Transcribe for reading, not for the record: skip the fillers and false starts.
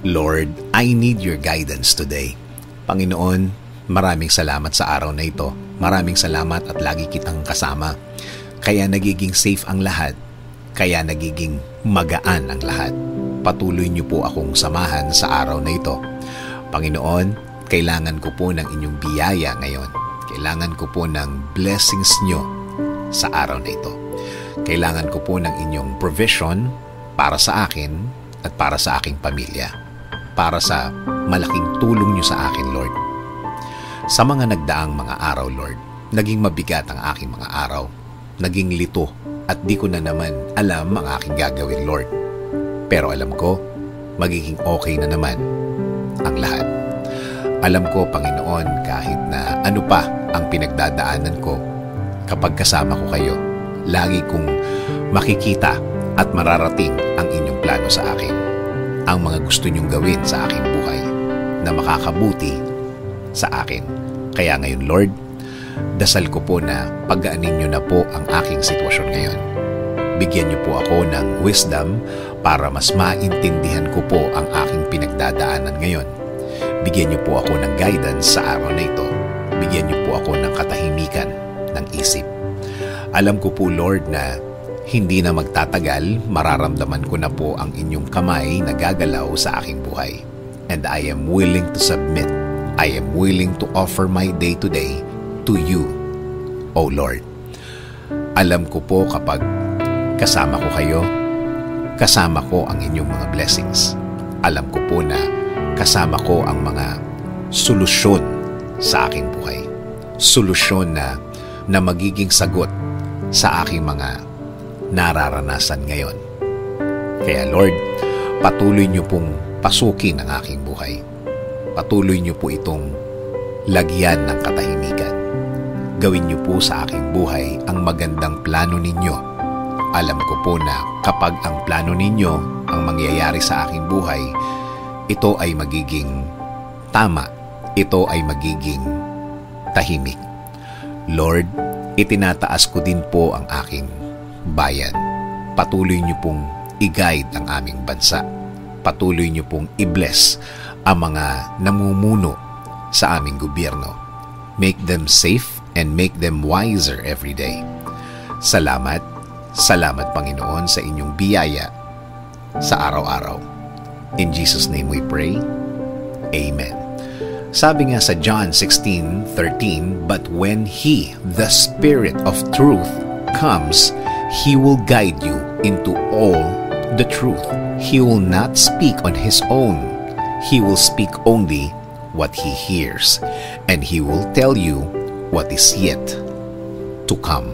Lord, I need your guidance today. Panginoon, maraming salamat sa araw na ito. Maraming salamat at lagi kitang kasama. Kaya nagiging safe ang lahat. Kaya nagiging magaan ang lahat. Patuloy niyo po akong samahan sa araw na ito. Panginoon, kailangan ko po ng inyong biyaya ngayon. Kailangan ko po ng blessings niyo sa araw na ito. Kailangan ko po ng inyong provision para sa akin at para sa aking pamilya. Para sa malaking tulong niyo sa akin, Lord. Sa mga nagdaang mga araw, Lord, naging mabigat ang aking mga araw. Naging lito at di ko na naman alam ang aking gagawin, Lord. Pero alam ko, magiging okay na naman ang lahat. Alam ko, Panginoon, kahit na ano pa ang pinagdadaanan ko, kapag kasama ko kayo, lagi kong makikita at mararating ang inyong plano sa akin. Ang mga gusto niyong gawin sa aking buhay na makakabuti sa akin. Kaya ngayon, Lord, dasal ko po na pagaanin niyo na po ang aking sitwasyon ngayon. Bigyan niyo po ako ng wisdom para mas maintindihan ko po ang aking pinagdadaanan ngayon. Bigyan niyo po ako ng guidance sa araw na ito. Bigyan niyo po ako ng katahimikan ng isip. Alam ko po, Lord, na hindi na magtatagal, mararamdaman ko na po ang inyong kamay na gagalaw sa aking buhay. And I am willing to submit. I am willing to offer my day today to you, O Lord. Alam ko po kapag kasama ko kayo, kasama ko ang inyong mga blessings. Alam ko po na kasama ko ang mga solusyon sa aking buhay. Solusyon na magiging sagot sa aking mga nararanasan ngayon. Kaya Lord, patuloy niyo pong pasukin ang aking buhay. Patuloy niyo po itong lagyan ng katahimikan. Gawin niyo po sa aking buhay ang magandang plano ninyo. Alam ko po na kapag ang plano ninyo ang mangyayari sa aking buhay, ito ay magiging tama. Ito ay magiging tahimik. Lord, itinataas ko din po ang aking bayan. Patuloy niyo pong i-guide ang aming bansa. Patuloy niyo pong i-bless ang mga namumuno sa aming gobyerno. Make them safe and make them wiser every day. Salamat, salamat Panginoon sa inyong biyaya sa araw-araw. In Jesus' name we pray. Amen. Sabi nga sa John 16:13, "But when He, the Spirit of truth, comes, He will guide you into all the truth. He will not speak on His own. He will speak only what He hears, and He will tell you what is yet to come."